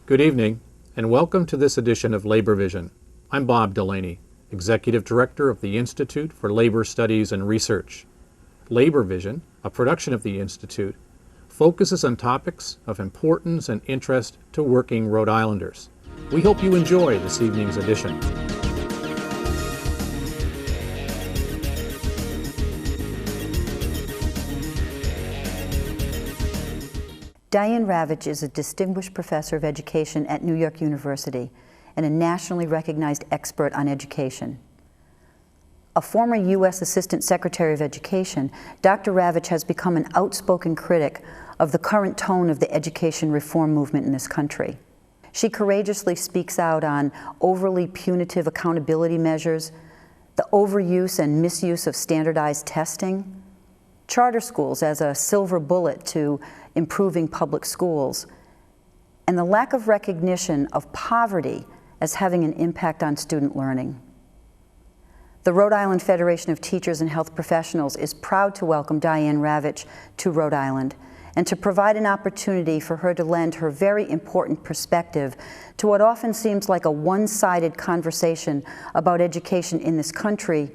Good evening, and welcome to this edition of Labor Vision. I'm Bob Delaney, Executive Director of the Institute for Labor Studies and Research. Labor Vision, a production of the Institute, focuses on topics of importance and interest to working Rhode Islanders. We hope you enjoy this evening's edition. Diane Ravitch is a distinguished professor of education at New York University and a nationally recognized expert on education. A former U.S. Assistant Secretary of Education, Dr. Ravitch has become an outspoken critic of the current tone of the education reform movement in this country. She courageously speaks out on overly punitive accountability measures, the overuse and misuse of standardized testing, charter schools as a silver bullet to improving public schools, and the lack of recognition of poverty as having an impact on student learning. The Rhode Island Federation of Teachers and Health Professionals is proud to welcome Diane Ravitch to Rhode Island and to provide an opportunity for her to lend her very important perspective to what often seems like a one-sided conversation about education in this country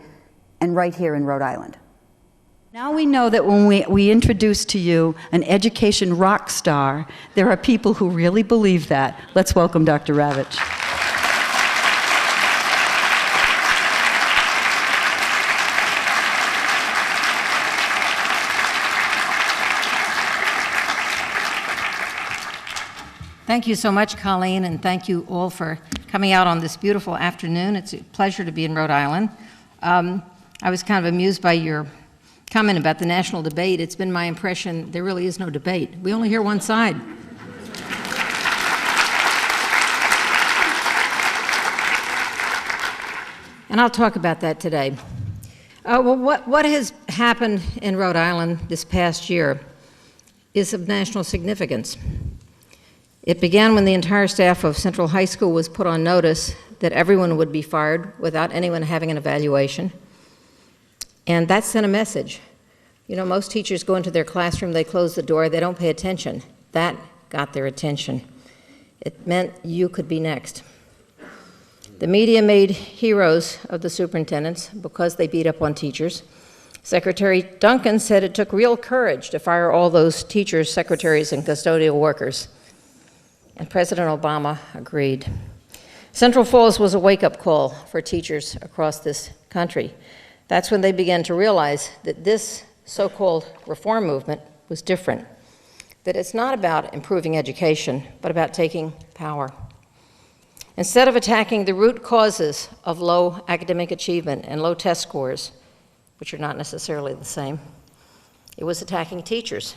and right here in Rhode Island. Now we know that when we introduce to you an education rock star, there are people who really believe that. Let's welcome Dr. Ravitch. Thank you so much, Colleen, and thank you all for coming out on this beautiful afternoon. It's a pleasure to be in Rhode Island. I was kind of amused by your comment about the national debate. It's been my impression there really is no debate. We only hear one side. And I'll talk about that today. Well, what has happened in Rhode Island this past year is of national significance. It began when the entire staff of Central High School was put on notice that everyone would be fired without anyone having an evaluation. And that sent a message. You know, most teachers go into their classroom, they close the door, they don't pay attention. That got their attention. It meant you could be next. The media made heroes of the superintendents because they beat up on teachers. Secretary Duncan said it took real courage to fire all those teachers, secretaries, and custodial workers. And President Obama agreed. Central Falls was a wake-up call for teachers across this country. That's when they began to realize that this so-called reform movement was different, that it's not about improving education, but about taking power. Instead of attacking the root causes of low academic achievement and low test scores, which are not necessarily the same, it was attacking teachers.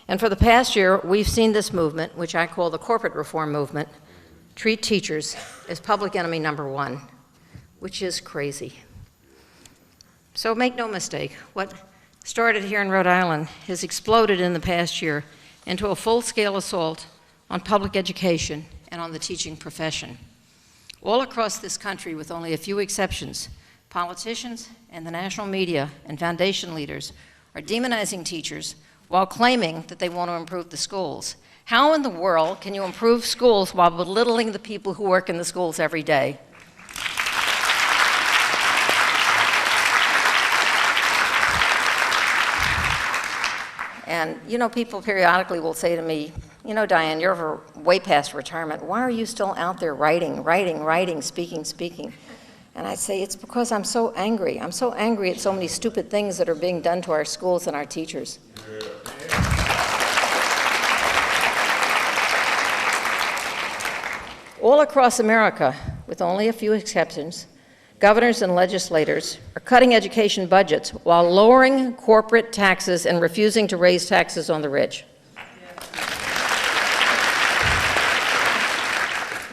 And for the past year, we've seen this movement, which I call the corporate reform movement, treat teachers as public enemy number one, which is crazy. So make no mistake, what started here in Rhode Island has exploded in the past year into a full-scale assault on public education and on the teaching profession. All across this country, with only a few exceptions, politicians and the national media and foundation leaders are demonizing teachers while claiming that they want to improve the schools. How in the world can you improve schools while belittling the people who work in the schools every day? And, you know, people periodically will say to me, you know, Diane, you're way past retirement. Why are you still out there writing, speaking? And I say, it's because I'm so angry. I'm so angry at so many stupid things that are being done to our schools and our teachers. All across America, with only a few exceptions, governors and legislators are cutting education budgets while lowering corporate taxes and refusing to raise taxes on the rich.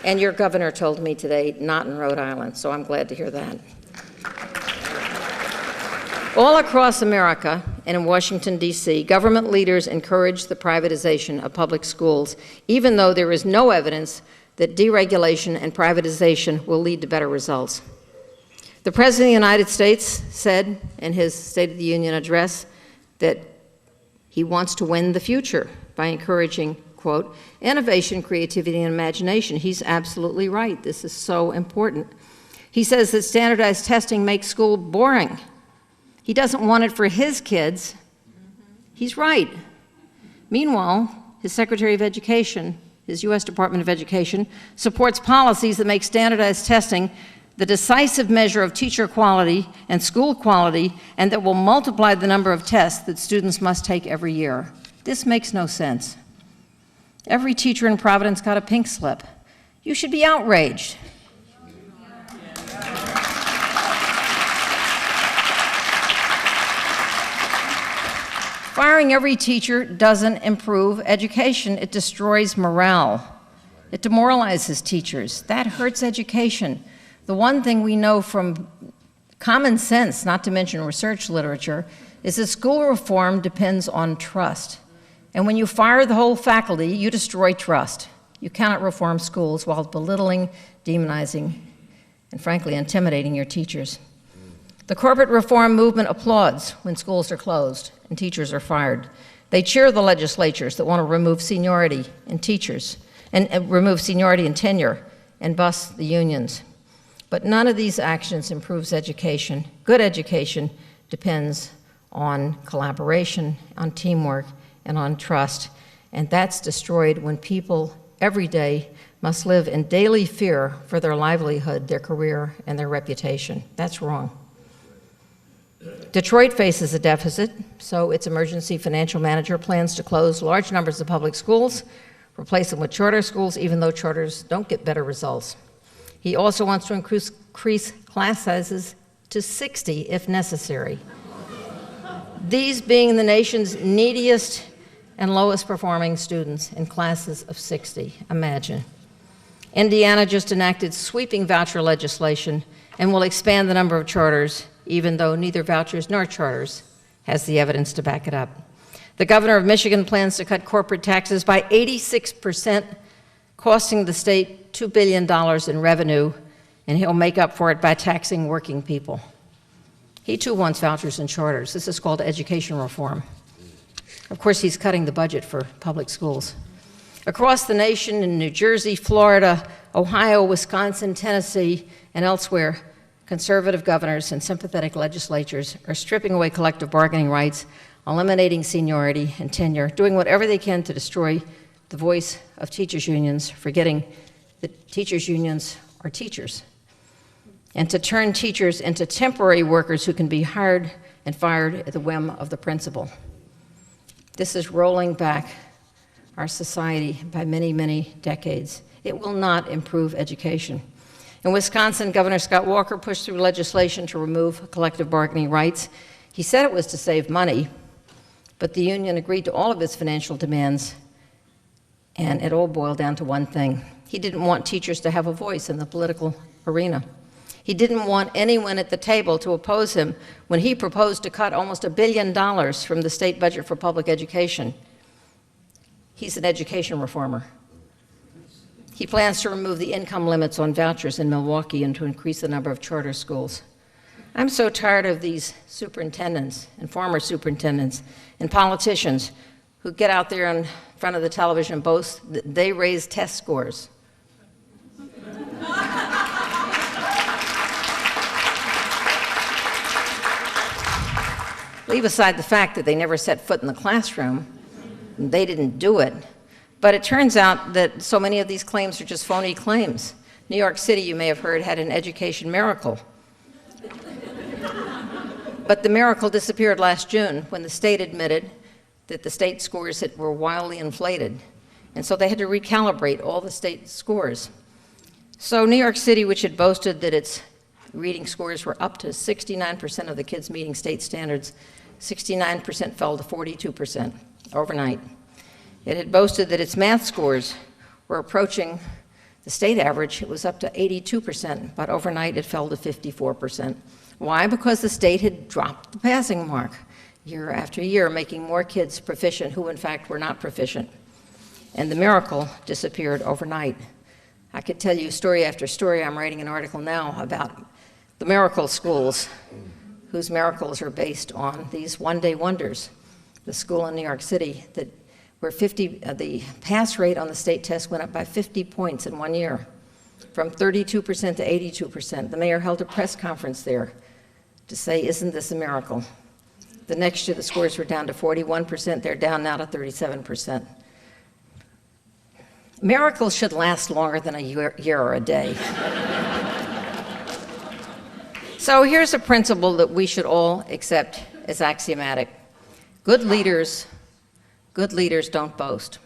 And your governor told me today, not in Rhode Island, so I'm glad to hear that. All across America and in Washington, D.C., government leaders encourage the privatization of public schools, even though there is no evidence that deregulation and privatization will lead to better results. The President of the United States said in his State of the Union address that he wants to win the future by encouraging quote, innovation, creativity, and imagination. He's absolutely right. This is so important. He says that standardized testing makes school boring. He doesn't want it for his kids. He's right. Meanwhile, his Secretary of Education, his U.S. Department of Education, supports policies that make standardized testing the decisive measure of teacher quality and school quality, and that will multiply the number of tests that students must take every year. This makes no sense. Every teacher in Providence got a pink slip. You should be outraged. Firing every teacher doesn't improve education. It destroys morale. It demoralizes teachers. That hurts education. The one thing we know from common sense, not to mention research literature, is that school reform depends on trust. And when you fire the whole faculty, you destroy trust. You cannot reform schools while belittling, demonizing, and frankly, intimidating your teachers. The corporate reform movement applauds when schools are closed and teachers are fired. They cheer the legislatures that want to remove seniority in teachers and remove seniority in tenure and bust the unions. But none of these actions improves education. Good education depends on collaboration, on teamwork, and on trust. And that's destroyed when people every day must live in daily fear for their livelihood, their career, and their reputation. That's wrong. Detroit faces a deficit, so its emergency financial manager plans to close large numbers of public schools, replace them with charter schools, even though charters don't get better results. He also wants to increase class sizes to 60 if necessary. These being the nation's neediest and lowest performing students in classes of 60. Imagine. Indiana just enacted sweeping voucher legislation and will expand the number of charters, even though neither vouchers nor charters has the evidence to back it up. The governor of Michigan plans to cut corporate taxes by 86%, costing the state $2 billion in revenue, and he'll make up for it by taxing working people. He too wants vouchers and charters. This is called education reform. Of course, he's cutting the budget for public schools. Across the nation, in New Jersey, Florida, Ohio, Wisconsin, Tennessee, and elsewhere, conservative governors and sympathetic legislatures are stripping away collective bargaining rights, eliminating seniority and tenure, doing whatever they can to destroy the voice of teachers' unions, forgetting that teachers' unions are teachers, and to turn teachers into temporary workers who can be hired and fired at the whim of the principal. This is rolling back our society by many, many decades. It will not improve education. In Wisconsin, Governor Scott Walker pushed through legislation to remove collective bargaining rights. He said it was to save money, but the union agreed to all of its financial demands, and it all boiled down to one thing. He didn't want teachers to have a voice in the political arena. He didn't want anyone at the table to oppose him when he proposed to cut almost $1 billion from the state budget for public education. He's an education reformer. He plans to remove the income limits on vouchers in Milwaukee and to increase the number of charter schools. I'm so tired of these superintendents and former superintendents and politicians who get out there in front of the television and boast that they raise test scores. Leave aside the fact that they never set foot in the classroom, and they didn't do it. But it turns out that so many of these claims are just phony claims. New York City, you may have heard, had an education miracle. But the miracle disappeared last June when the state admitted that the state scores were wildly inflated. And so they had to recalibrate all the state scores. So New York City, which had boasted that its reading scores were up to 69% of the kids meeting state standards, 69% fell to 42% overnight. It had boasted that its math scores were approaching the state average. It was up to 82%, but overnight it fell to 54%. Why? Because the state had dropped the passing mark year after year, making more kids proficient who in fact were not proficient. And the miracle disappeared overnight. I could tell you story after story. I'm writing an article now about the miracle schools, whose miracles are based on these one-day wonders. The school in New York City that where the pass rate on the state test went up by 50 points in 1 year, from 32% to 82%. The mayor held a press conference there to say, isn't this a miracle? The next year, the scores were down to 41%. They're down now to 37%. Miracles should last longer than a year or a day. So here's a principle that we should all accept as axiomatic. Good leaders don't boast.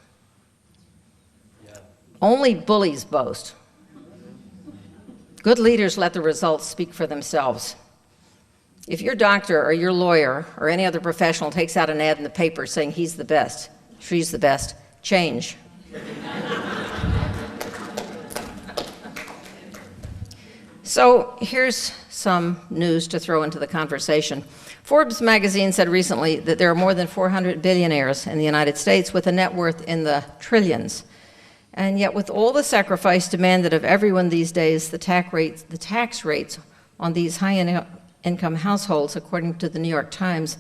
Only bullies boast. Good leaders let the results speak for themselves. If your doctor or your lawyer or any other professional takes out an ad in the paper saying he's the best, she's the best, change. So here's some news to throw into the conversation. Forbes magazine said recently that there are more than 400 billionaires in the United States with a net worth in the trillions. And yet with all the sacrifice demanded of everyone these days, the tax rates on these high-income households, according to the New York Times,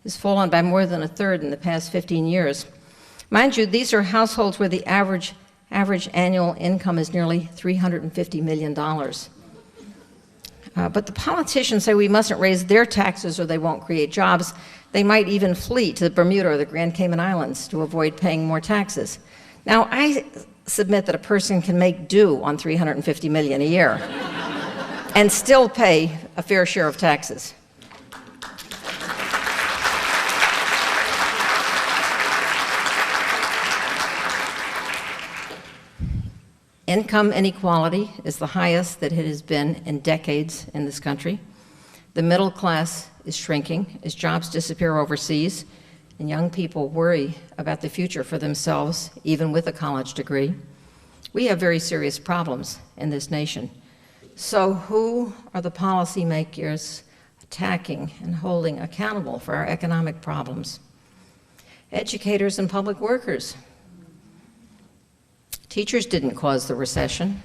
has fallen by more than a third in the past 15 years. Mind you, these are households where the average annual income is nearly $350 million. But the politicians say we mustn't raise their taxes or they won't create jobs. They might even flee to Bermuda or the Grand Cayman Islands to avoid paying more taxes. Now, I submit that a person can make do on $350 million a year and still pay a fair share of taxes. Income inequality is the highest that it has been in decades in this country. The middle class is shrinking as jobs disappear overseas, and young people worry about the future for themselves, even with a college degree. We have very serious problems in this nation. So who are the policymakers attacking and holding accountable for our economic problems? Educators and public workers. Teachers didn't cause the recession.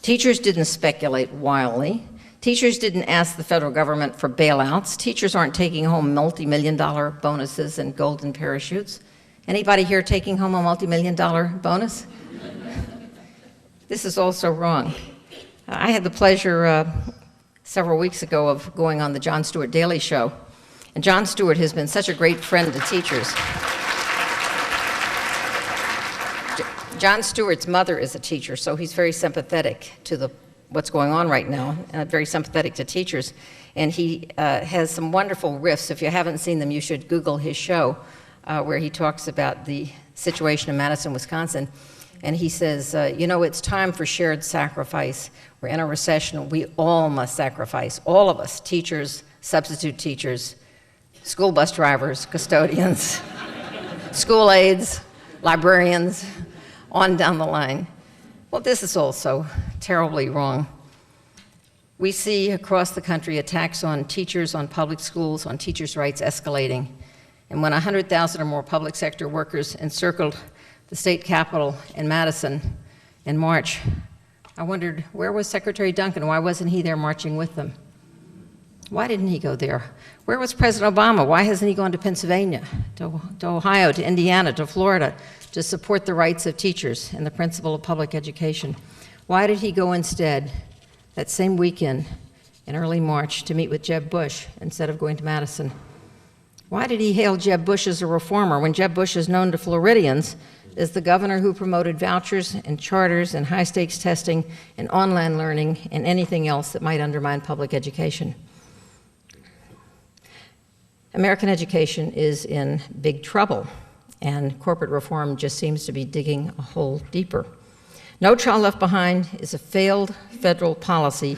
Teachers didn't speculate wildly. Teachers didn't ask the federal government for bailouts. Teachers aren't taking home multi-million-dollar bonuses and golden parachutes. Anybody here taking home a multi-million-dollar bonus? This is also wrong. I had the pleasure several weeks ago of going on the Jon Stewart Daily Show, and Jon Stewart has been such a great friend to teachers. Jon Stewart's mother is a teacher, so he's very sympathetic to what's going on right now, and very sympathetic to teachers. And he has some wonderful riffs. If you haven't seen them, you should Google his show, where he talks about the situation in Madison, Wisconsin. And he says, you know, it's time for shared sacrifice. We're in a recession. We all must sacrifice, all of us, teachers, substitute teachers, school bus drivers, custodians, school aides, librarians, on down the line. Well, this is also terribly wrong. We see across the country attacks on teachers, on public schools, on teachers' rights escalating. And when 100,000 or more public sector workers encircled the state capitol in Madison in March, I wondered, where was Secretary Duncan? Why wasn't he there marching with them? Why didn't he go there? Where was President Obama? Why hasn't he gone to Pennsylvania, to Ohio, to Indiana, to Florida, to support the rights of teachers and the principle of public education? Why did he go instead that same weekend in early March to meet with Jeb Bush instead of going to Madison? Why did he hail Jeb Bush as a reformer when Jeb Bush is known to Floridians as the governor who promoted vouchers and charters and high-stakes testing and online learning and anything else that might undermine public education? American education is in big trouble, and corporate reform just seems to be digging a hole deeper. No Child Left Behind is a failed federal policy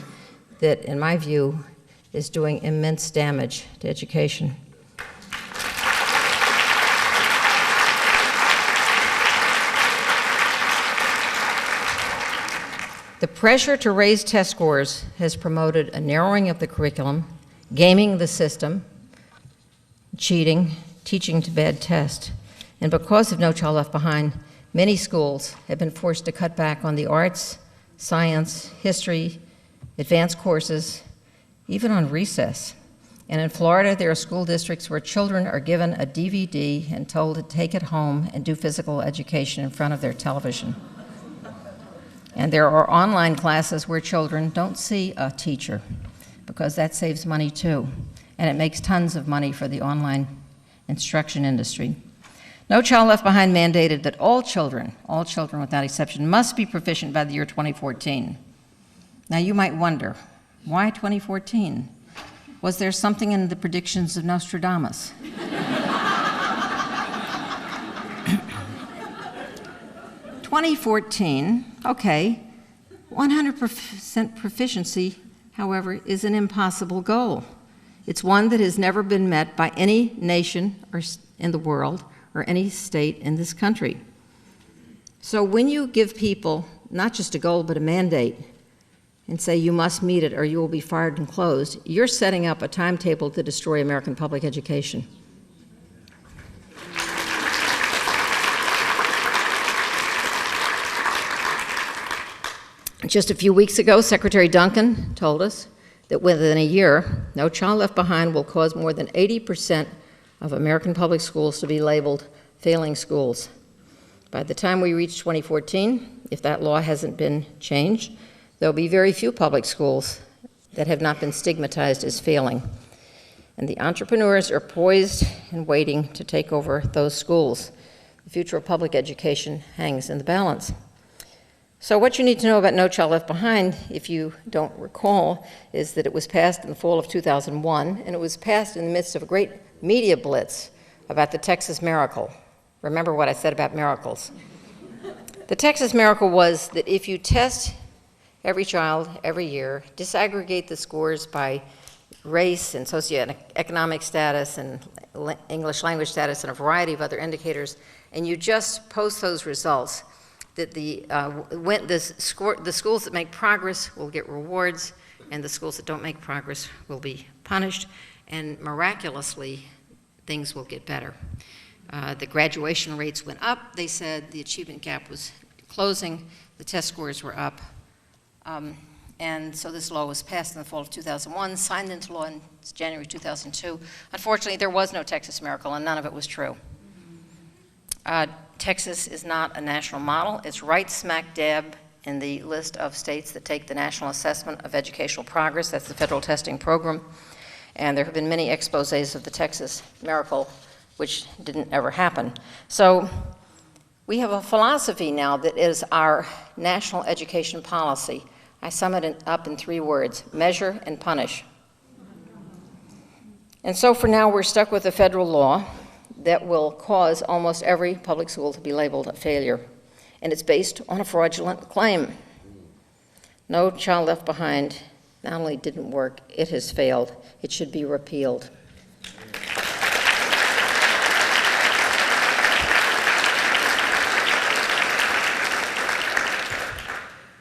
that, in my view, is doing immense damage to education. The pressure to raise test scores has promoted a narrowing of the curriculum, gaming the system, cheating, teaching to bad test. And because of No Child Left Behind, many schools have been forced to cut back on the arts, science, history, advanced courses, even on recess. And in Florida, there are school districts where children are given a DVD and told to take it home and do physical education in front of their television. And there are online classes where children don't see a teacher, because that saves money too, and it makes tons of money for the online instruction industry. No Child Left Behind mandated that all children without exception, must be proficient by the year 2014. Now you might wonder, why 2014? Was there something in the predictions of Nostradamus? 2014, okay, 100% proficiency, however, is an impossible goal. It's one that has never been met by any nation in the world or any state in this country. So when you give people not just a goal but a mandate and say you must meet it or you will be fired and closed, you're setting up a timetable to destroy American public education. Just a few weeks ago, Secretary Duncan told us that within a year, No Child Left Behind will cause more than 80% of American public schools to be labeled failing schools. By the time we reach 2014, if that law hasn't been changed, there'll be very few public schools that have not been stigmatized as failing. And the entrepreneurs are poised and waiting to take over those schools. The future of public education hangs in the balance. So what you need to know about No Child Left Behind, if you don't recall, is that it was passed in the fall of 2001, and it was passed in the midst of a great media blitz about the Texas miracle. Remember what I said about miracles. The Texas miracle was that if you test every child every year, disaggregate the scores by race and socioeconomic status and English language status and a variety of other indicators, and you just post those results, that the schools that make progress will get rewards, and the schools that don't make progress will be punished, and miraculously, things will get better. The graduation rates went up. They said the achievement gap was closing. The test scores were up. And so this law was passed in the fall of 2001, signed into law in January 2002. Unfortunately, there was no Texas miracle, and none of it was true. Texas is not a national model. It's right smack dab in the list of states that take the National Assessment of Educational Progress. That's the federal testing program. And there have been many exposés of the Texas miracle, which didn't ever happen. So we have a philosophy now that is our national education policy. I sum it up in 3 words: measure and punish. And so for now, we're stuck with a federal law that will cause almost every public school to be labeled a failure. And it's based on a fraudulent claim. No Child Left Behind not only didn't work, it has failed. It should be repealed.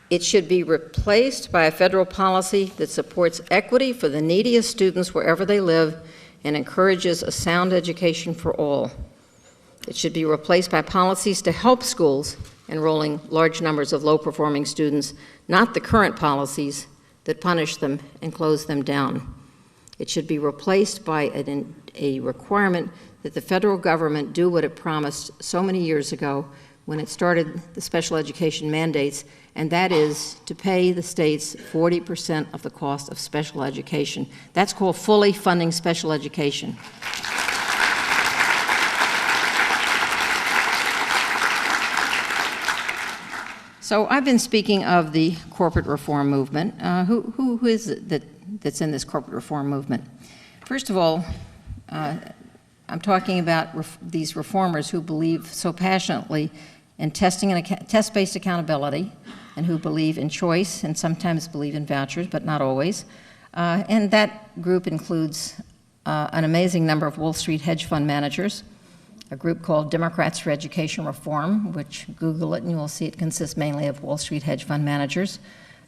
It should be replaced by a federal policy that supports equity for the neediest students wherever they live and encourages a sound education for all. It should be replaced by policies to help schools enrolling large numbers of low-performing students, not the current policies that punish them and close them down. It should be replaced by a requirement that the federal government do what it promised so many years ago when it started the special education mandates, and that is to pay the states 40% of the cost of special education. That's called fully funding special education. So I've been speaking of the corporate reform movement. Who is it that's in this corporate reform movement? First of all, I'm talking about these reformers who believe so passionately in testing and test-based accountability, and who believe in choice and sometimes believe in vouchers, but not always. And that group includes an amazing number of Wall Street hedge fund managers, a group called Democrats for Education Reform, which Google it and you will see it consists mainly of Wall Street hedge fund managers,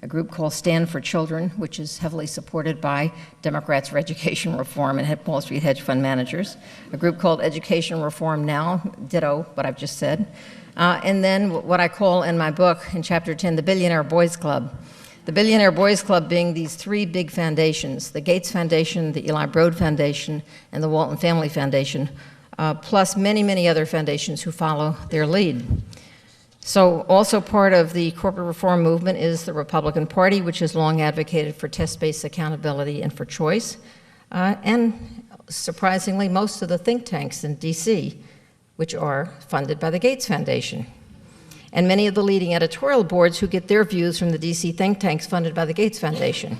a group called Stand for Children, which is heavily supported by Democrats for Education Reform and Wall Street hedge fund managers, a group called Education Reform Now, ditto what I've just said, and then what I call in my book, in Chapter 10, the Billionaire Boys Club. The Billionaire Boys Club being these three big foundations, the Gates Foundation, the Eli Rhode Foundation, and the Walton Family Foundation, plus many, many other foundations who follow their lead. So also part of the corporate reform movement is the Republican Party, which has long advocated for test-based accountability and for choice. And surprisingly, most of the think tanks in DC, which are funded by the Gates Foundation. And many of the leading editorial boards who get their views from the DC think tanks funded by the Gates Foundation.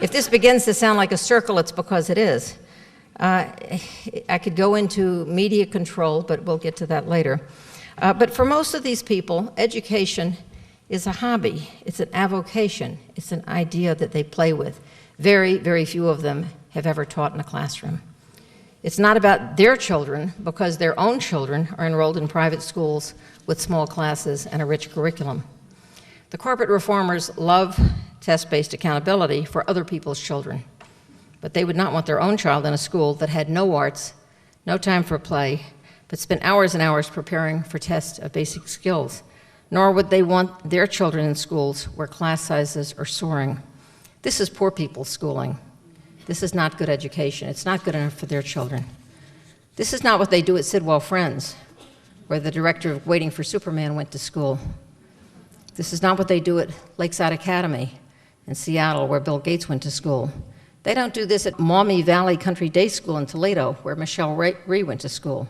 If this begins to sound like a circle, it's because it is. I could go into media control, but we'll get to that later. But for most of these people, education is a hobby. It's an avocation. It's an idea that they play with. Very, very few of them have ever taught in a classroom. It's not about their children, because their own children are enrolled in private schools with small classes and a rich curriculum. The corporate reformers love test-based accountability for other people's children, but they would not want their own child in a school that had no arts, no time for play, but spent hours and hours preparing for tests of basic skills. Nor would they want their children in schools where class sizes are soaring. This is poor people's schooling. This is not good education. It's not good enough for their children. This is not what they do at Sidwell Friends, where the director of Waiting for Superman went to school. This is not what they do at Lakeside Academy in Seattle, where Bill Gates went to school. They don't do this at Maumee Valley Country Day School in Toledo, where Michelle Rhee went to school.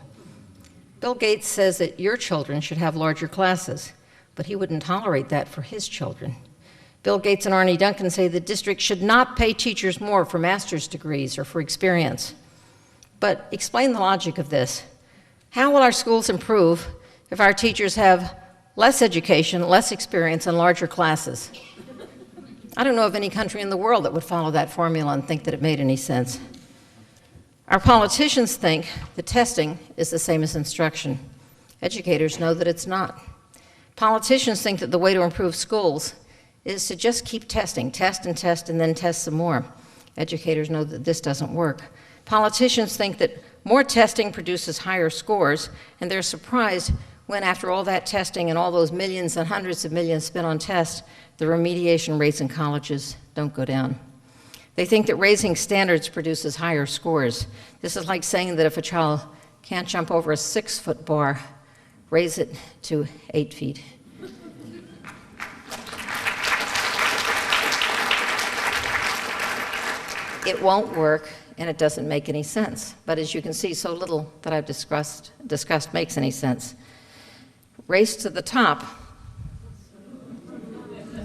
Bill Gates says that your children should have larger classes, but he wouldn't tolerate that for his children. Bill Gates and Arne Duncan say the district should not pay teachers more for master's degrees or for experience. But explain the logic of this. How will our schools improve if our teachers have less education, less experience, and larger classes? I don't know of any country in the world that would follow that formula and think that it made any sense. Our politicians think that testing is the same as instruction. Educators know that it's not. Politicians think that the way to improve schools is to just keep testing, test and test, and then test some more. Educators know that this doesn't work. Politicians think that more testing produces higher scores, and they're surprised when, after all that testing and all those millions and hundreds of millions spent on tests, the remediation rates in colleges don't go down. They think that raising standards produces higher scores. This is like saying that if a child can't jump over a 6-foot bar, raise it to 8 feet. It won't work, and it doesn't make any sense. But as you can see, so little that I've discussed makes any sense. Race to the top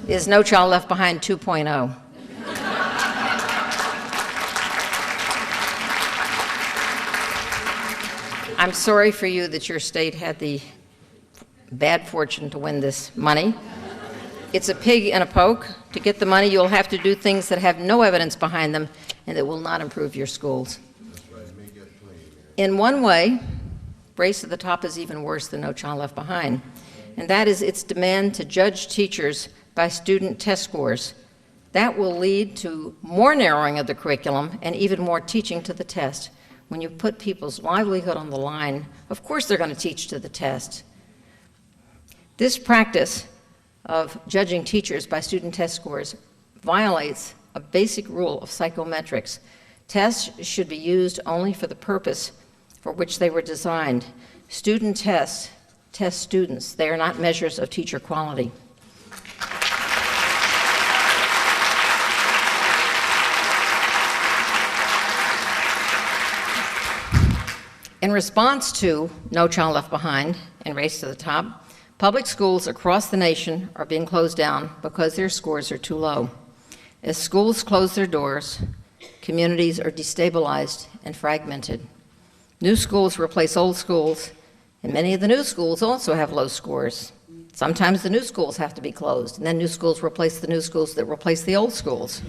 is No Child Left Behind 2.0. I'm sorry for you that your state had the bad fortune to win this money. It's a pig in a poke. To get the money, you'll have to do things that have no evidence behind them and that will not improve your schools. In one way, Race to the Top is even worse than No Child Left Behind, and that is its demand to judge teachers by student test scores. That will lead to more narrowing of the curriculum and even more teaching to the test. When you put people's livelihood on the line, of course they're going to teach to the test. This practice of judging teachers by student test scores violates a basic rule of psychometrics. Tests should be used only for the purpose for which they were designed. Student tests test students. They are not measures of teacher quality. In response to No Child Left Behind and Race to the Top, public schools across the nation are being closed down because their scores are too low. As schools close their doors, communities are destabilized and fragmented. New schools replace old schools, and many of the new schools also have low scores. Sometimes the new schools have to be closed, and then new schools replace the new schools that replace the old schools.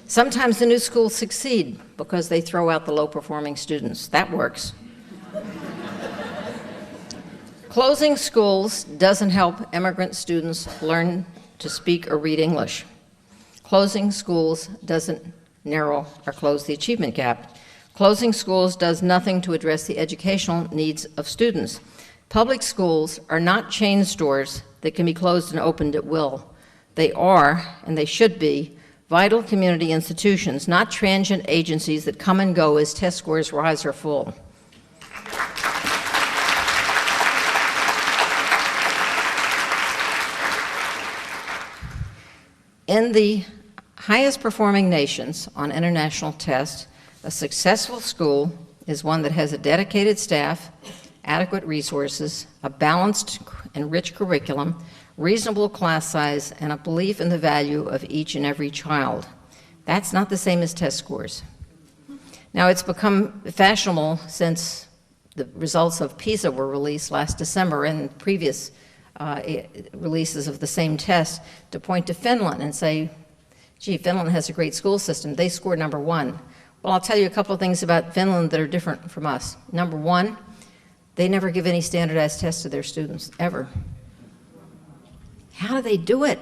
Sometimes the new schools succeed because they throw out the low-performing students. That works. Closing schools doesn't help immigrant students learn to speak or read English. Closing schools doesn't narrow or close the achievement gap. Closing schools does nothing to address the educational needs of students. Public schools are not chain stores that can be closed and opened at will. They are, and they should be, vital community institutions, not transient agencies that come and go as test scores rise or fall. In the highest performing nations on international tests, a successful school is one that has a dedicated staff, adequate resources, a balanced and rich curriculum, reasonable class size, and a belief in the value of each and every child. That's not the same as test scores. Now, it's become fashionable since the results of PISA were released last December and previous releases of the same test to point to Finland and say, gee, Finland has a great school system. They scored number one. Well, I'll tell you a couple of things about Finland that are different from us. Number one, they never give any standardized tests to their students, ever. How do they do it?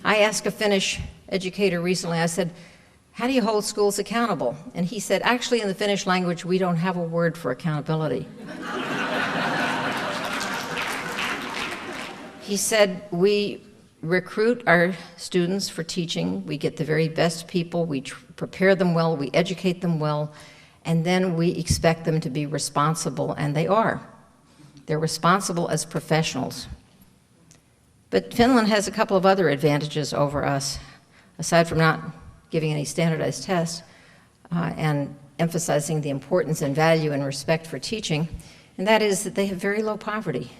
I asked a Finnish educator recently, I said, how do you hold schools accountable? And he said, actually in the Finnish language, we don't have a word for accountability. He said, we recruit our students for teaching, we get the very best people, we prepare them well, we educate them well, and then we expect them to be responsible, and they are. They're responsible as professionals. But Finland has a couple of other advantages over us, aside from not giving any standardized tests and emphasizing the importance and value and respect for teaching, and that is that they have very low poverty.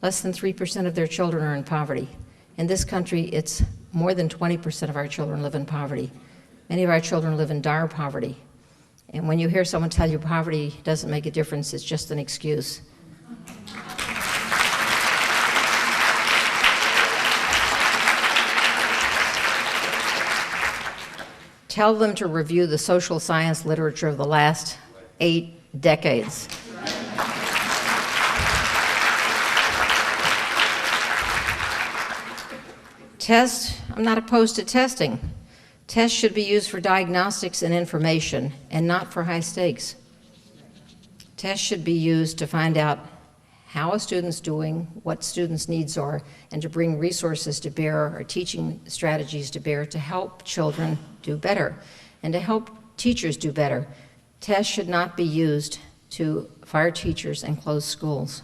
Less than 3% of their children are in poverty. In this country, it's more than 20% of our children live in poverty. Many of our children live in dire poverty. And when you hear someone tell you poverty doesn't make a difference, it's just an excuse. Tell them to review the social science literature of the last 8 decades. Tests, I'm not opposed to testing. Tests should be used for diagnostics and information and not for high stakes. Tests should be used to find out how a student's doing, what students' needs are, and to bring resources to bear or teaching strategies to bear to help children do better and to help teachers do better. Tests should not be used to fire teachers and close schools.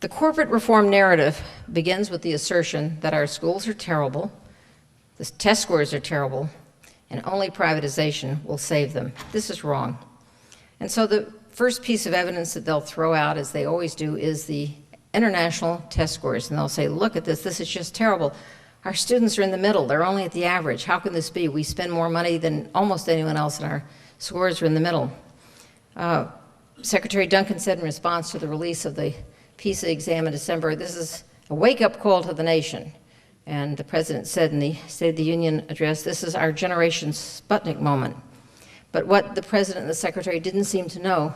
The corporate reform narrative begins with the assertion that our schools are terrible, the test scores are terrible, and only privatization will save them. This is wrong. And so the first piece of evidence that they'll throw out, as they always do, is the international test scores. And they'll say, look at this, this is just terrible. Our students are in the middle, they're only at the average. How can this be? We spend more money than almost anyone else, and our scores are in the middle. Secretary Duncan said in response to the release of the PISA exam in December, this is a wake-up call to the nation. And the president said in the State of the Union address, this is our generation's Sputnik moment. But what the president and the secretary didn't seem to know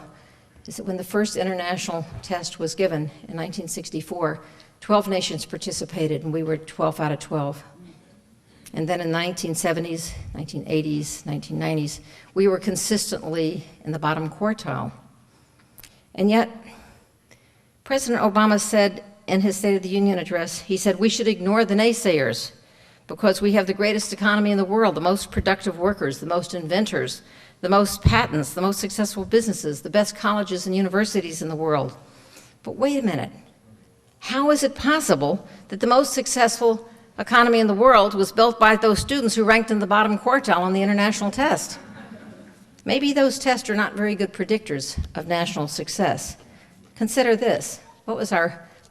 is that when the first international test was given in 1964, 12 nations participated, and we were 12 out of 12. And then in the 1970s, 1980s, 1990s, we were consistently in the bottom quartile. And yet, President Obama said in his State of the Union address, he said, we should ignore the naysayers because we have the greatest economy in the world, the most productive workers, the most inventors, the most patents, the most successful businesses, the best colleges and universities in the world. But wait a minute. How is it possible that the most successful economy in the world was built by those students who ranked in the bottom quartile on the international test? Maybe those tests are not very good predictors of national success. Consider this. What was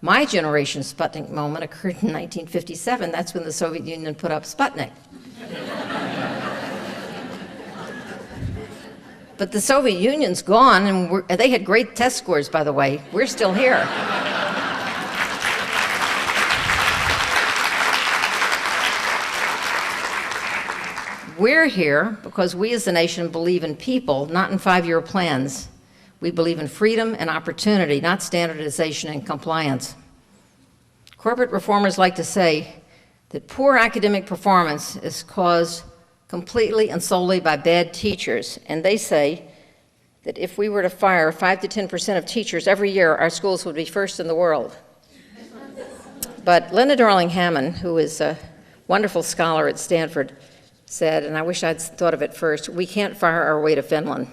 my generation's Sputnik moment occurred in 1957. That's when the Soviet Union put up Sputnik. But the Soviet Union's gone, and they had great test scores, by the way. We're still here. We're here because we as a nation believe in people, not in 5-year plans. We believe in freedom and opportunity, not standardization and compliance. Corporate reformers like to say that poor academic performance is caused completely and solely by bad teachers. And they say that if we were to fire 5 to 10% of teachers every year, our schools would be first in the world. But Linda Darling Hammond, who is a wonderful scholar at Stanford, said, and I wish I'd thought of it first, we can't fire our way to Finland.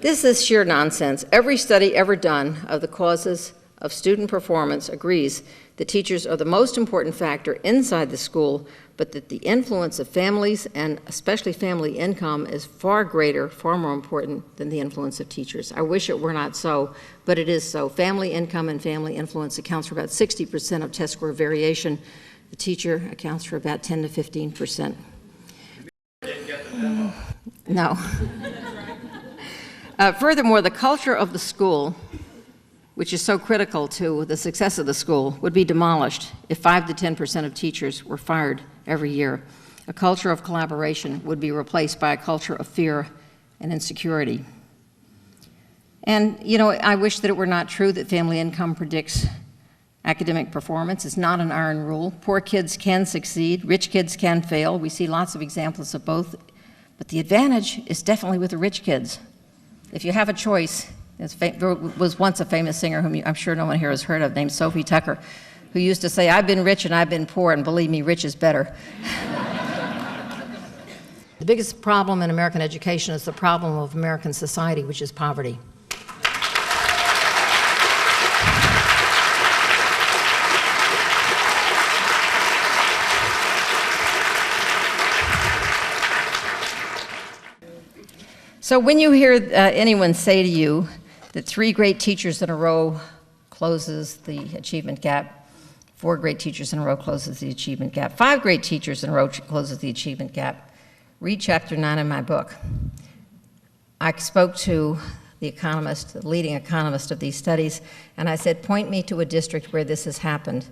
This is sheer nonsense. Every study ever done of the causes of student performance agrees that teachers are the most important factor inside the school, but that the influence of families, and especially family income, is far greater, far more important than the influence of teachers. I wish it were not so, but it is so. Family income and family influence accounts for about 60% of test score variation. The teacher accounts for about 10 to 15%. No. Furthermore, the culture of the school, which is so critical to the success of the school, would be demolished if 5 to 10% of teachers were fired every year. A culture of collaboration would be replaced by a culture of fear and insecurity. And, you know, I wish that it were not true that family income predicts academic performance. It's not an iron rule. Poor kids can succeed, rich kids can fail. We see lots of examples of both, but the advantage is definitely with the rich kids. If you have a choice, there was once a famous singer whom I'm sure no one here has heard of, named Sophie Tucker, who used to say, I've been rich and I've been poor, and believe me, rich is better. The biggest problem in American education is the problem of American society, which is poverty. So when you hear anyone say to you that 3 great teachers in a row closes the achievement gap, 4 great teachers in a row closes the achievement gap, 5 great teachers in a row closes the achievement gap, read chapter 9 in my book. I spoke to the economist, the leading economist of these studies, and I said, point me to a district where this has happened.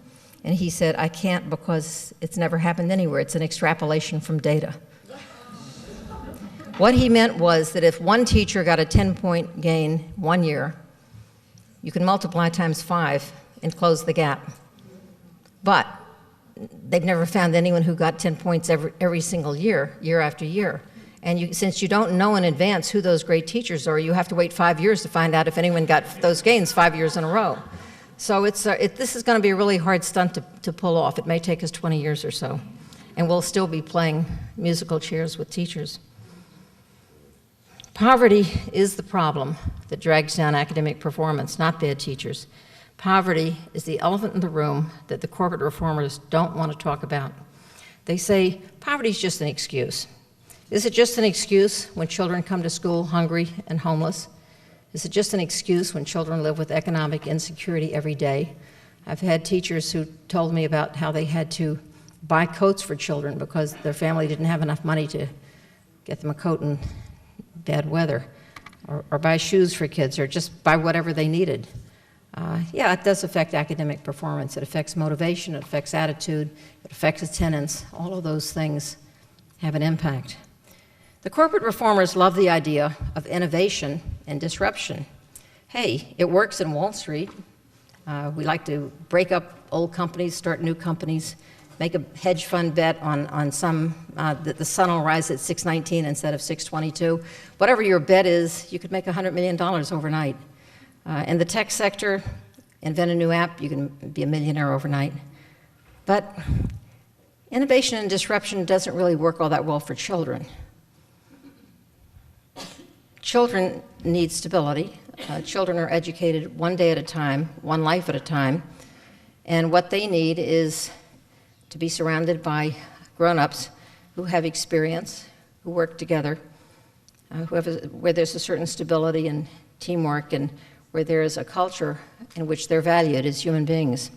And he said, I can't because it's never happened anywhere. It's an extrapolation from data. What he meant was that if one teacher got a 10-point gain one year, you can multiply times 5 and close the gap. But they've never found anyone who got 10 points every single year, year after year. And since you don't know in advance who those great teachers are, you have to wait 5 years to find out if anyone got those gains 5 years in a row. So this is going to be a really hard stunt to pull off. It may take us 20 years or so. And we'll still be playing musical chairs with teachers. Poverty is the problem that drags down academic performance, not bad teachers. Poverty is the elephant in the room that the corporate reformers don't want to talk about. They say, poverty is just an excuse. Is it just an excuse when children come to school hungry and homeless? Is it just an excuse when children live with economic insecurity every day? I've had teachers who told me about how they had to buy coats for children because their family didn't have enough money to get them a coat in bad weather, or buy shoes for kids, or just buy whatever they needed. Yeah, it does affect academic performance. It affects motivation, it affects attitude, it affects attendance. All of those things have an impact. The corporate reformers love the idea of innovation and disruption. Hey, it works in Wall Street. We like to break up old companies, start new companies, make a hedge fund bet on some, that the sun will rise at 619 instead of 622. Whatever your bet is, you could make $100 million overnight. In the tech sector, invent a new app, you can be a millionaire overnight. But innovation and disruption doesn't really work all that well for children. Children need stability. Children are educated one day at a time, one life at a time. And what they need is to be surrounded by grown-ups who have experience, who work together, where there's a certain stability and teamwork, and where there is a culture in which they're valued as human beings.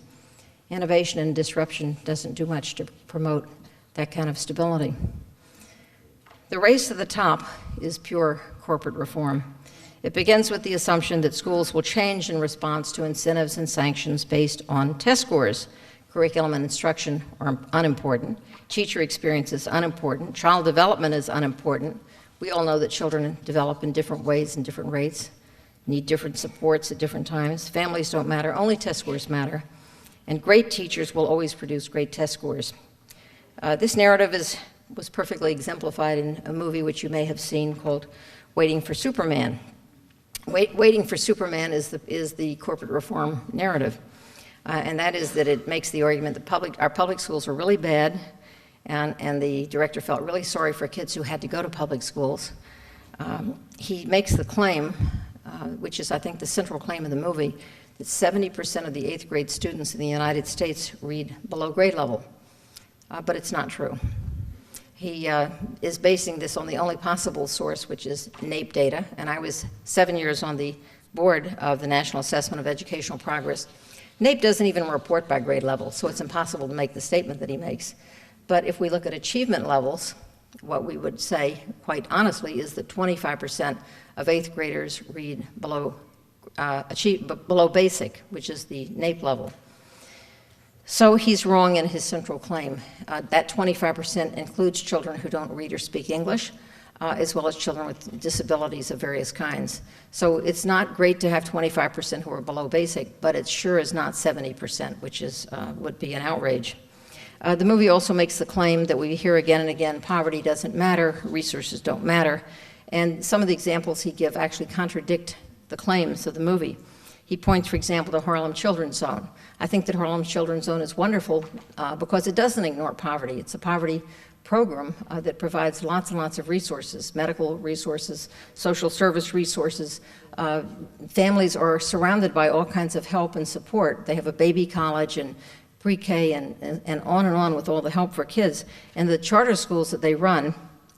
Innovation and disruption doesn't do much to promote that kind of stability. The race to the top is pure corporate reform. It begins with the assumption that schools will change in response to incentives and sanctions based on test scores. Curriculum and instruction are unimportant. Teacher experience is unimportant. Child development is unimportant. We all know that children develop in different ways and different rates, need different supports at different times. Families don't matter, only test scores matter. And great teachers will always produce great test scores. This narrative was perfectly exemplified in a movie which you may have seen called Waiting for Superman. Waiting for Superman is the corporate reform narrative. And that is that it makes the argument that our public schools are really bad, and the director felt really sorry for kids who had to go to public schools. He makes the claim, which is I think the central claim in the movie, that 70% of the 8th grade students in the United States read below grade level. But it's not true. He is basing this on the only possible source, which is NAEP data, and I was 7 years on the board of the National Assessment of Educational Progress. NAEP doesn't even report by grade level, so it's impossible to make the statement that he makes. But if we look at achievement levels, what we would say, quite honestly, is that 25% of 8th graders read below basic, which is the NAEP level. So he's wrong in his central claim. That 25% includes children who don't read or speak English, as well as children with disabilities of various kinds. So it's not great to have 25% who are below basic, but it sure is not 70%, which would be an outrage. The movie also makes the claim that we hear again and again, poverty doesn't matter, resources don't matter, and some of the examples he gives actually contradict the claims of the movie. He points, for example, to Harlem Children's Zone. I think that Harlem Children's Zone is wonderful because it doesn't ignore poverty. It's a poverty program that provides lots and lots of resources, medical resources, social service resources. Families are surrounded by all kinds of help and support. They have a baby college and pre-K and on with all the help for kids. And the charter schools that they run,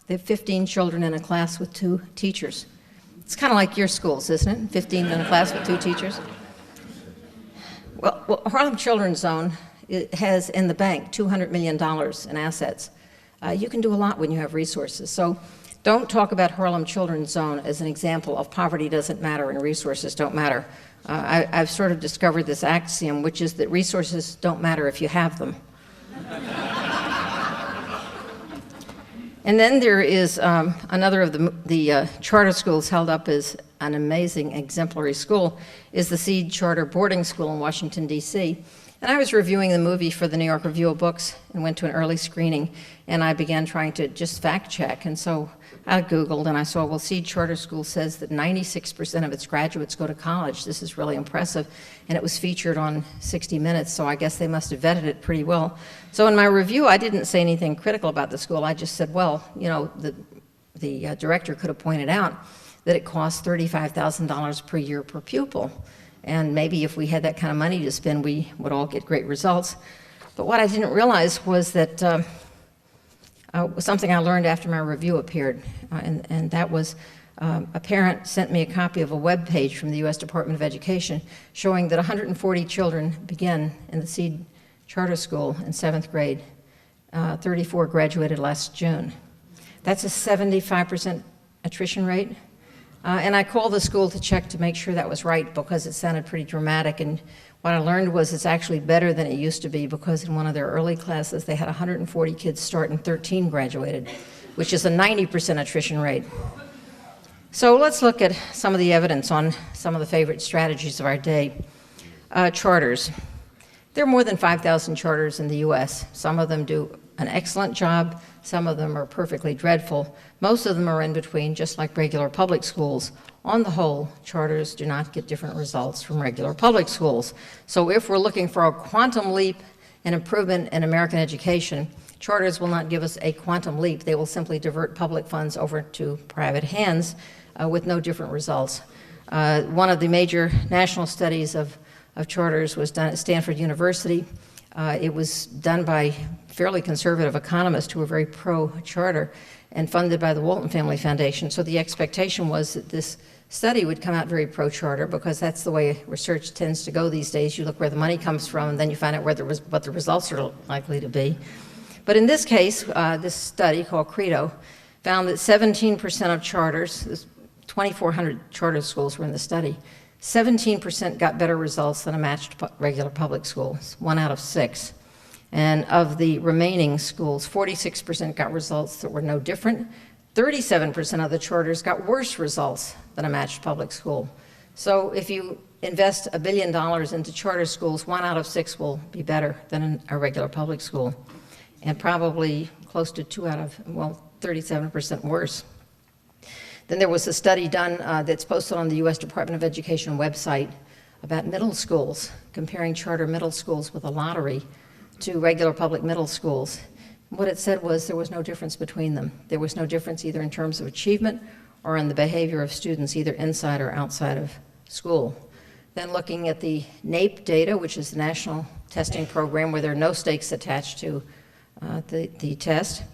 they have 15 children in a class with 2 teachers. It's kind of like your schools, isn't it? 15 in a class with 2 teachers. Well, Harlem Children's Zone has in the bank $200 million in assets. You can do a lot when you have resources. So don't talk about Harlem Children's Zone as an example of poverty doesn't matter and resources don't matter. I've sort of discovered this axiom, which is that resources don't matter if you have them. And then there is another of the charter schools held up as an amazing exemplary school is the Seed Charter Boarding School in Washington, D.C. And I was reviewing the movie for the New York Review of Books and went to an early screening, and I began trying to just fact check. And so I Googled and I saw, well, Seed Charter School says that 96% of its graduates go to college. This is really impressive. And it was featured on 60 Minutes, so I guess they must have vetted it pretty well. So in my review, I didn't say anything critical about the school. I just said, well, you know, the director could have pointed out that it costs $35,000 per year per pupil. And maybe if we had that kind of money to spend, we would all get great results. But what I didn't realize was that something I learned after my review appeared, and that was a parent sent me a copy of a web page from the U.S. Department of Education showing that 140 children begin in the Seed Charter School in 7th grade. 34 graduated last June. That's a 75% attrition rate. And I called the school to check to make sure that was right because it sounded pretty dramatic. And what I learned was it's actually better than it used to be because in one of their early classes, they had 140 kids start and 13 graduated, which is a 90% attrition rate. So let's look at some of the evidence on some of the favorite strategies of our day. Charters. There are more than 5,000 charters in the U.S. Some of them do an excellent job. Some of them are perfectly dreadful. Most of them are in between, just like regular public schools. On the whole, charters do not get different results from regular public schools. So if we're looking for a quantum leap in improvement in American education, charters will not give us a quantum leap. They will simply divert public funds over to private hands with no different results. One of the major national studies of charters was done at Stanford University. It was done by fairly conservative economists who were very pro-charter and funded by the Walton Family Foundation. So the expectation was that this study would come out very pro-charter because that's the way research tends to go these days. You look where the money comes from, and then you find out what the results are likely to be. But in this case, this study called Credo found that 17% of charters, 2,400 charter schools were in the study, 17% got better results than a matched regular public school, 1 out of 6. And of the remaining schools, 46% got results that were no different. 37% of the charters got worse results than a matched public school. So if you invest $1 billion into charter schools, 1 out of 6 will be better than a regular public school, and probably close to 2 out of, well, 37% worse. Then there was a study done that's posted on the U.S. Department of Education website about middle schools, comparing charter middle schools with a lottery to regular public middle schools. What it said was there was no difference between them. There was no difference either in terms of achievement or in the behavior of students, either inside or outside of school. Then looking at the NAEP data, which is the National Testing Program, where there are no stakes attached to the test.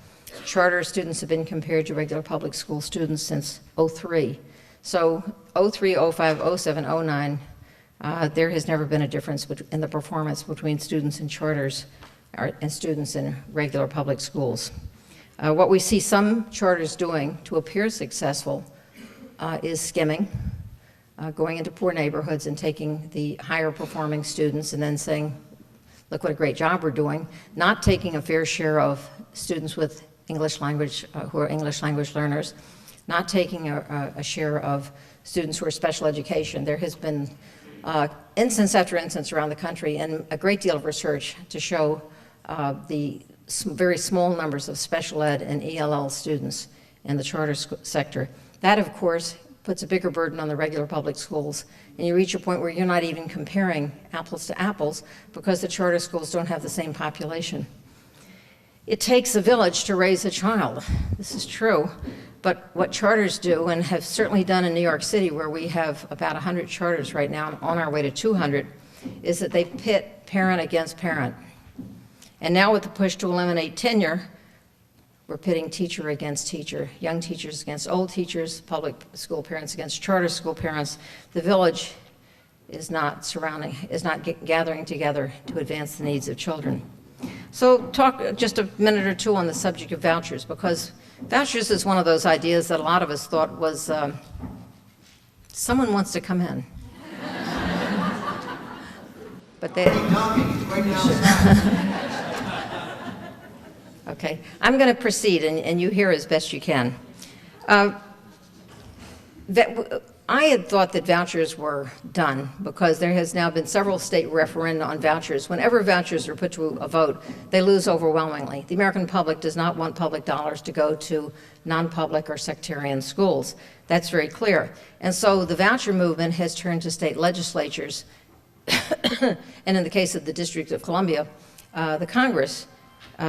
Charter students have been compared to regular public school students since '03. So '03, '05, '07, '09, there has never been a difference in the performance between students in charters and students in regular public schools. What we see some charters doing to appear successful is skimming, going into poor neighborhoods and taking the higher performing students and then saying, look what a great job we're doing, not taking a fair share of students with English language, who are English language learners, not taking a share of students who are special education. There has been instance after instance around the country and a great deal of research to show the very small numbers of special ed and ELL students in the charter sector. That, of course, puts a bigger burden on the regular public schools, and you reach a point where you're not even comparing apples to apples because the charter schools don't have the same population. It takes a village to raise a child. This is true, but what charters do, and have certainly done in New York City, where we have about 100 charters right now, on our way to 200, is that they pit parent against parent. And now with the push to eliminate tenure, we're pitting teacher against teacher, young teachers against old teachers, public school parents against charter school parents. The village is not gathering together to advance the needs of children. So talk just a minute or two on the subject of vouchers, because vouchers is one of those ideas that a lot of us thought was, someone wants to come in. But they... Okay, I'm going to proceed, and you hear as best you can. I had thought that vouchers were done because there has now been several state referenda on vouchers. Whenever vouchers are put to a vote, they lose overwhelmingly. The American public does not want public dollars to go to non-public or sectarian schools. That's very clear. And so the voucher movement has turned to state legislatures, and in the case of the District of Columbia, the Congress,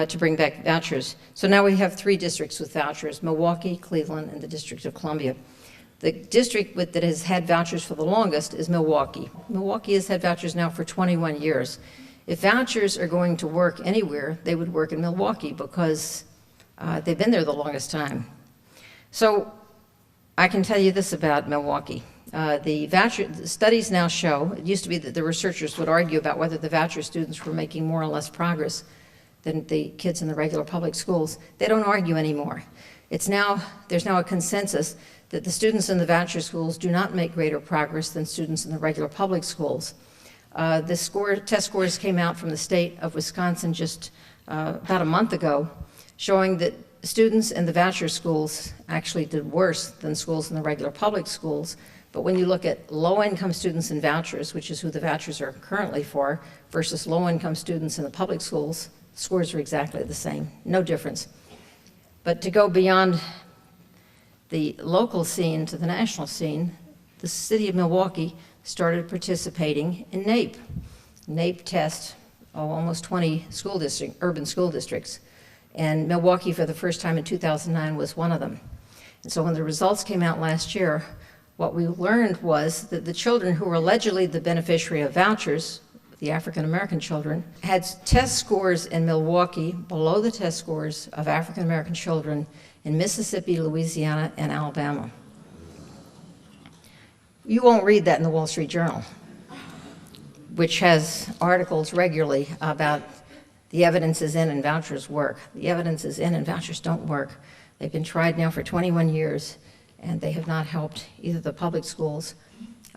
to bring back vouchers. So now we have 3 districts with vouchers: Milwaukee, Cleveland, and the District of Columbia. The district that has had vouchers for the longest is Milwaukee. Milwaukee has had vouchers now for 21 years. If vouchers are going to work anywhere, they would work in Milwaukee because they've been there the longest time. So I can tell you this about Milwaukee. The studies now show, it used to be that the researchers would argue about whether the voucher students were making more or less progress than the kids in the regular public schools. They don't argue anymore. There's now a consensus that the students in the voucher schools do not make greater progress than students in the regular public schools. The test scores came out from the state of Wisconsin just about a month ago, showing that students in the voucher schools actually did worse than schools in the regular public schools. But when you look at low-income students in vouchers, which is who the vouchers are currently for, versus low-income students in the public schools, scores are exactly the same, no difference. But to go beyond the local scene to the national scene, the city of Milwaukee started participating in NAEP. NAEP tests almost 20 urban school districts, and Milwaukee for the first time in 2009 was one of them. And so when the results came out last year, what we learned was that the children who were allegedly the beneficiary of vouchers, the African-American children, had test scores in Milwaukee below the test scores of African-American children in Mississippi, Louisiana, and Alabama. You won't read that in the Wall Street Journal, which has articles regularly about the evidence is in and vouchers work. The evidence is in and vouchers don't work. They've been tried now for 21 years, and they have not helped either the public schools.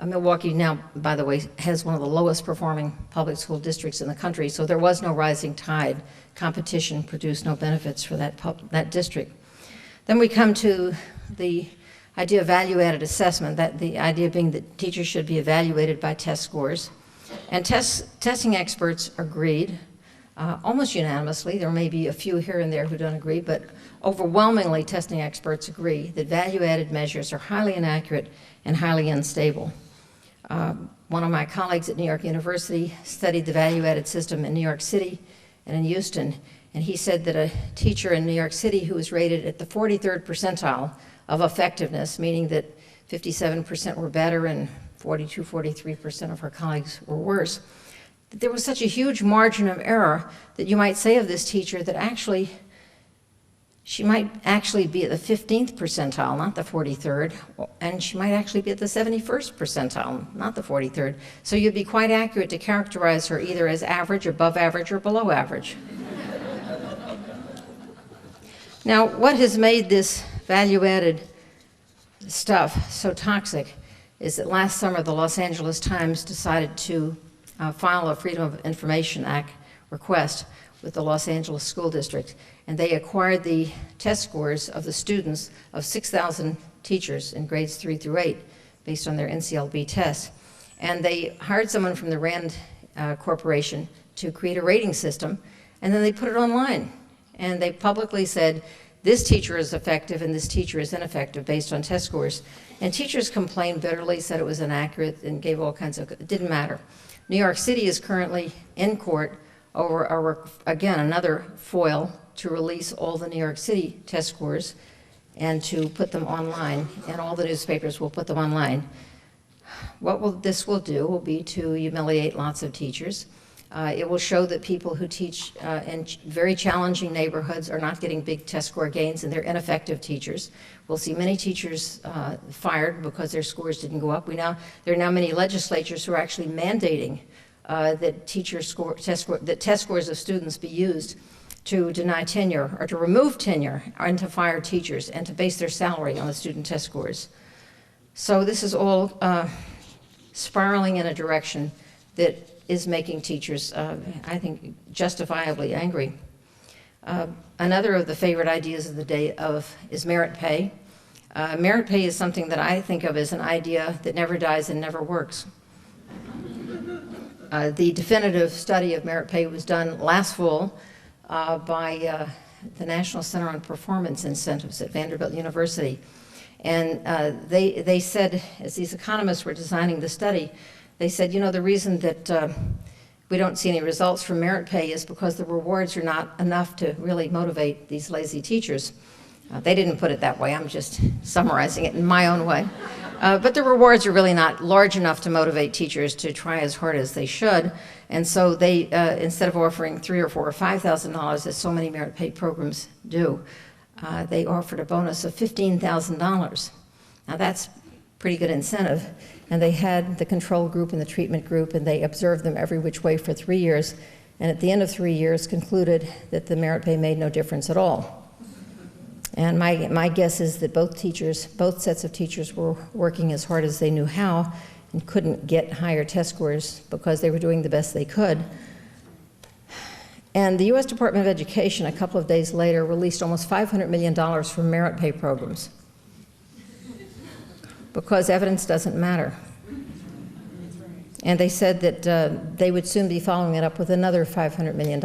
Milwaukee now, by the way, has one of the lowest performing public school districts in the country, so there was no rising tide. Competition produced no benefits for that district. Then we come to the idea of value-added assessment, that the idea being that teachers should be evaluated by test scores. And testing experts agreed, almost unanimously. There may be a few here and there who don't agree, but Overwhelmingly, testing experts agree that value-added measures are highly inaccurate and highly unstable. One of my colleagues at New York University studied the value-added system in New York City and in Houston, and he said that a teacher in New York City who was rated at the 43rd percentile of effectiveness, meaning that 57% were better and 43% of her colleagues were worse, that there was such a huge margin of error that you might say of this teacher that actually she might actually be at the 15th percentile, not the 43rd, and she might actually be at the 71st percentile, not the 43rd. So you'd be quite accurate to characterize her either as average, above average, or below average. Now, what has made this value-added stuff so toxic is that last summer the Los Angeles Times decided to file a Freedom of Information Act request with the Los Angeles School District, and they acquired the test scores of the students of 6,000 teachers in grades 3 through 8 based on their NCLB tests. And they hired someone from the Rand Corporation to create a rating system, and then they put it online. And they publicly said, this teacher is effective and this teacher is ineffective based on test scores. And teachers complained bitterly, said it was inaccurate, and gave all kinds of, it didn't matter. New York City is currently in court over, again, another foil to release all the New York City test scores and to put them online, and all the newspapers will put them online. What this will do will be to humiliate lots of teachers. It will show that people who teach in very challenging neighborhoods are not getting big test score gains, and they're ineffective teachers. We'll see many teachers fired because their scores didn't go up. There are now many legislatures who are actually mandating that test scores of students be used to deny tenure or to remove tenure and to fire teachers and to base their salary on the student test scores. So this is all spiraling in a direction that is making teachers, I think, justifiably angry. Another of the favorite ideas of the day is merit pay. Merit pay is something that I think of as an idea that never dies and never works. The definitive study of merit pay was done last fall by the National Center on Performance Incentives at Vanderbilt University. And they said, as these economists were designing the study, they said, you know, the reason that we don't see any results from merit pay is because the rewards are not enough to really motivate these lazy teachers. They didn't put it that way. I'm just summarizing it in my own way. But the rewards are really not large enough to motivate teachers to try as hard as they should. And so they, instead of offering $3,000 or $4,000 or $5,000, as so many merit pay programs do, they offered a bonus of $15,000. Now that's pretty good incentive. And they had the control group and the treatment group, and they observed them every which way for 3 years. And at the end of 3 years, concluded that the merit pay made no difference at all. And my guess is that both sets of teachers were working as hard as they knew how and couldn't get higher test scores because they were doing the best they could. And the U.S. Department of Education, a couple of days later, released almost $500 million for merit pay programs because evidence doesn't matter. And they said that they would soon be following it up with another $500 million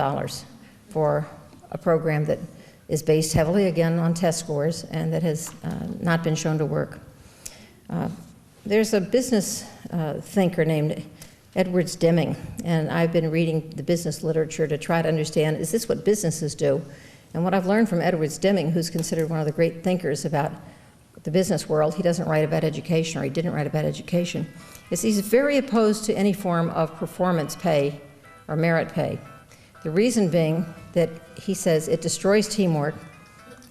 for a program that is based heavily, again, on test scores and that has not been shown to work. There's a business thinker named Edwards Deming, and I've been reading the business literature to try to understand, is this what businesses do? And what I've learned from Edwards Deming, who's considered one of the great thinkers about the business world, he doesn't write about education, or he didn't write about education, is he's very opposed to any form of performance pay or merit pay. The reason being that he says it destroys teamwork,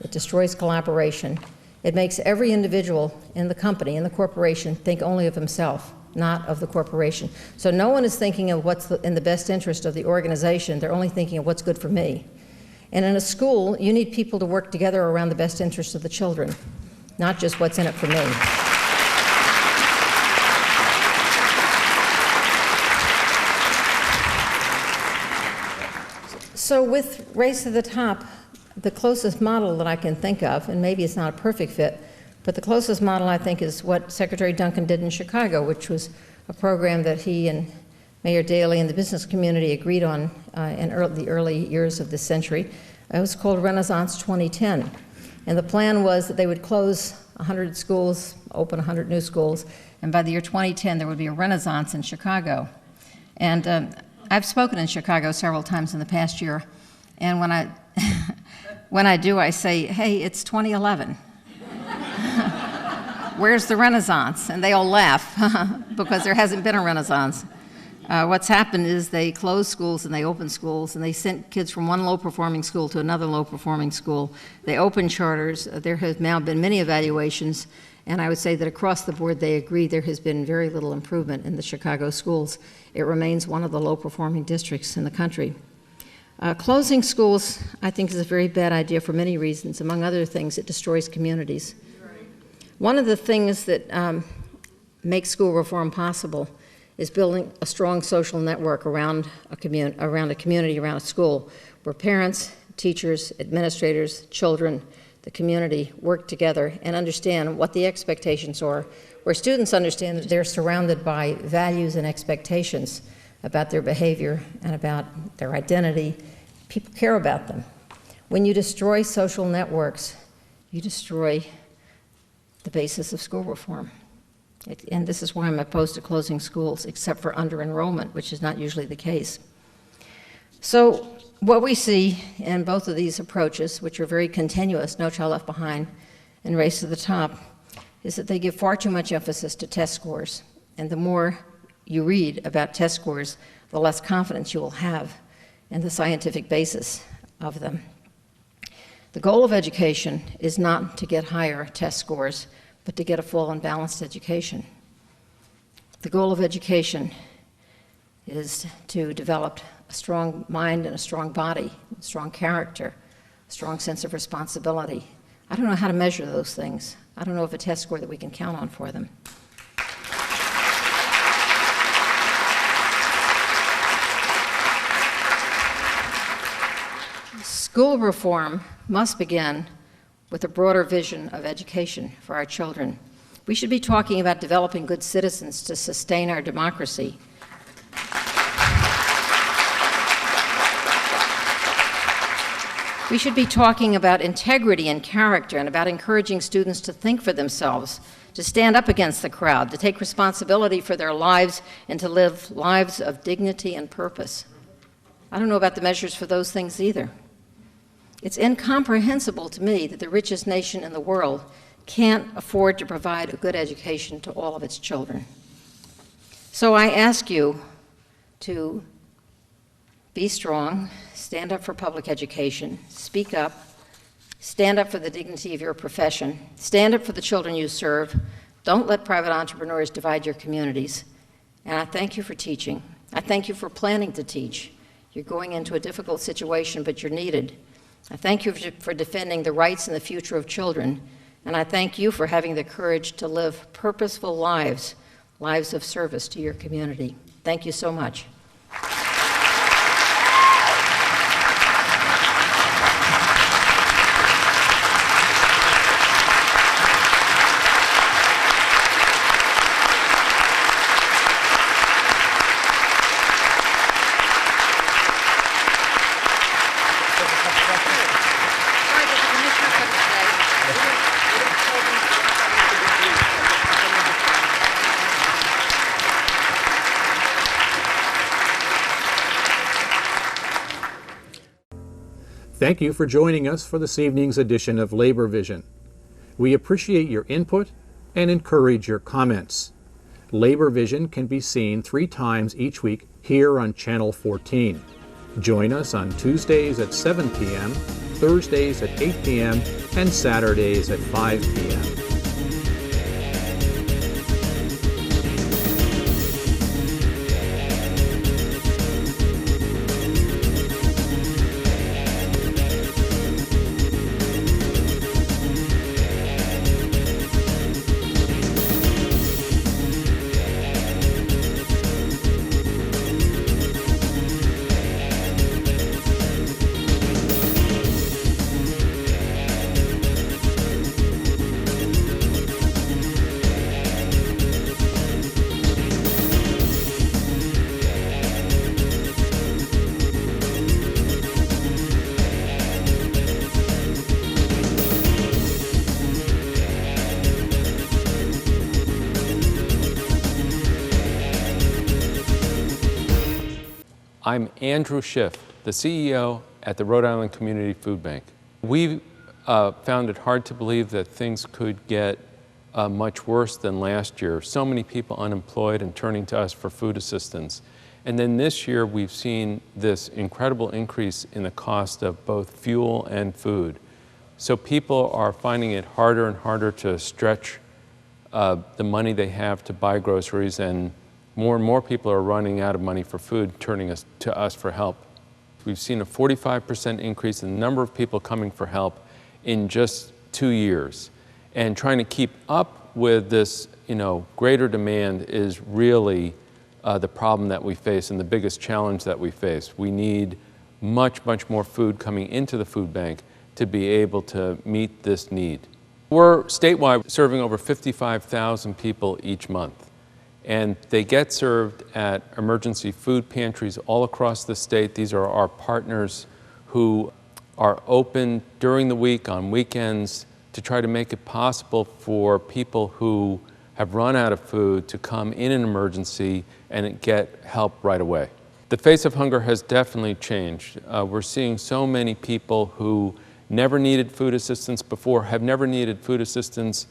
it destroys collaboration, it makes every individual in the company, in the corporation, think only of himself, not of the corporation. So no one is thinking of what's in the best interest of the organization, they're only thinking of what's good for me. And in a school, you need people to work together around the best interest of the children, not just what's in it for me. So with Race to the Top, the closest model that I can think of, and maybe it's not a perfect fit, but the closest model I think is what Secretary Duncan did in Chicago, which was a program that he and Mayor Daley and the business community agreed on in the early years of this century. It was called Renaissance 2010. And the plan was that they would close 100 schools, open 100 new schools, and by the year 2010 there would be a renaissance in Chicago. And I've spoken in Chicago several times in the past year, and when I when I do, I say, hey, it's 2011. Where's the renaissance? And they all laugh because there hasn't been a renaissance. What's happened is they closed schools and they opened schools, and they sent kids from one low-performing school to another low-performing school. They opened charters. There have now been many evaluations, and I would say that across the board they agree there has been very little improvement in the Chicago schools. It remains one of the low-performing districts in the country. Closing schools, I think, is a very bad idea for many reasons. Among other things, it destroys communities. One of the things that makes school reform possible is building a strong social network around a community, around a school, where parents, teachers, administrators, children, the community work together and understand what the expectations are, where students understand that they're surrounded by values and expectations about their behavior and about their identity. People care about them. When you destroy social networks, you destroy the basis of school reform. And this is why I'm opposed to closing schools, except for under-enrollment, which is not usually the case. So what we see in both of these approaches, which are very continuous, No Child Left Behind and Race to the Top, is that they give far too much emphasis to test scores. And the more you read about test scores, the less confidence you will have in the scientific basis of them. The goal of education is not to get higher test scores, but to get a full and balanced education. The goal of education is to develop a strong mind and a strong body, a strong character, a strong sense of responsibility. I don't know how to measure those things. I don't know of a test score that we can count on for them. School reform must begin with a broader vision of education for our children. We should be talking about developing good citizens to sustain our democracy. We should be talking about integrity and character and about encouraging students to think for themselves, to stand up against the crowd, to take responsibility for their lives, and to live lives of dignity and purpose. I don't know about the measures for those things either. It's incomprehensible to me that the richest nation in the world can't afford to provide a good education to all of its children. So I ask you to be strong, stand up for public education, speak up, stand up for the dignity of your profession, stand up for the children you serve, don't let private entrepreneurs divide your communities, and I thank you for teaching. I thank you for planning to teach. You're going into a difficult situation, but you're needed. I thank you for defending the rights and the future of children, and I thank you for having the courage to live purposeful lives, lives of service to your community. Thank you so much. Thank you for joining us for this evening's edition of Labor Vision. We appreciate your input and encourage your comments. Labor Vision can be seen 3 times each week here on Channel 14. Join us on Tuesdays at 7 p.m., Thursdays at 8 p.m., and Saturdays at 5 p.m. I'm Andrew Schiff, the CEO at the Rhode Island Community Food Bank. We found it hard to believe that things could get much worse than last year. So many people unemployed and turning to us for food assistance. And then this year we've seen this incredible increase in the cost of both fuel and food. So people are finding it harder and harder to stretch the money they have to buy groceries, and more people are running out of money for food, turning to us for help. We've seen a 45% increase in the number of people coming for help in just 2 years. And trying to keep up with this, greater demand is really the problem that we face and the biggest challenge that we face. We need much more food coming into the food bank to be able to meet this need. We're statewide serving over 55,000 people each month. And they get served at emergency food pantries all across the state. These are our partners who are open during the week, on weekends, to try to make it possible for people who have run out of food to come in an emergency and get help right away. The face of hunger has definitely changed. We're seeing so many people who never needed food assistance before, have never needed food assistance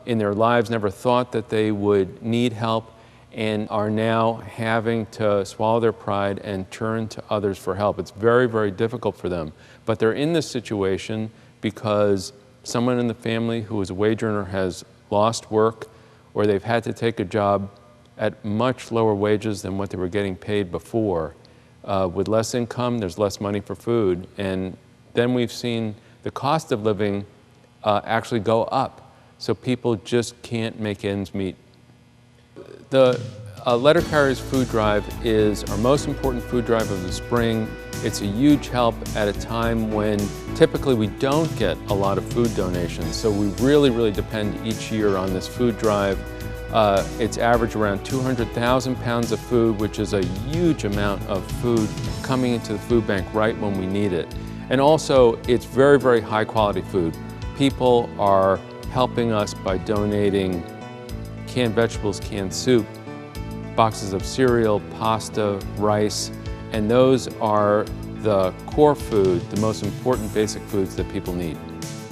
in their lives, never thought that they would need help, and are now having to swallow their pride and turn to others for help. It's very difficult for them. But they're in this situation because someone in the family who is a wage earner has lost work, or they've had to take a job at much lower wages than what they were getting paid before. With less income, there's less money for food. And then we've seen the cost of living actually go up. So people just can't make ends meet. The Letter Carriers Food Drive is our most important food drive of the spring. It's a huge help at a time when typically we don't get a lot of food donations. So we really depend each year on this food drive. It's average around 200,000 pounds of food, which is a huge amount of food coming into the food bank right when we need it. And also, it's very high quality food. People are helping us by donating canned vegetables, canned soup, boxes of cereal, pasta, rice, and those are the core food, the most important basic foods that people need.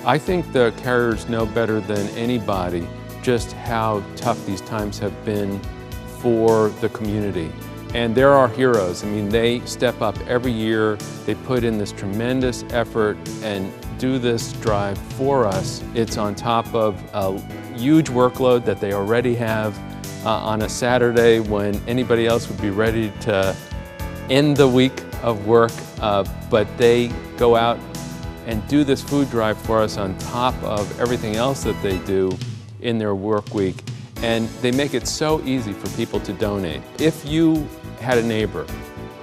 I think the carriers know better than anybody just how tough these times have been for the community. And they're our heroes. I mean, they step up every year, they put in this tremendous effort and do this drive for us. It's on top of a huge workload that they already have on a Saturday when anybody else would be ready to end the week of work, but they go out and do this food drive for us on top of everything else that they do in their work week. And they make it so easy for people to donate. If you had a neighbor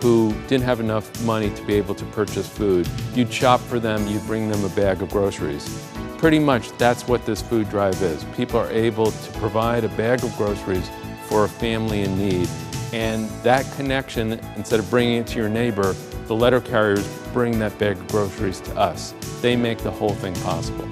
who didn't have enough money to be able to purchase food, you'd shop for them, you'd bring them a bag of groceries. Pretty much that's what this food drive is. People are able to provide a bag of groceries for a family in need. And that connection, instead of bringing it to your neighbor, the letter carriers bring that bag of groceries to us. They make the whole thing possible.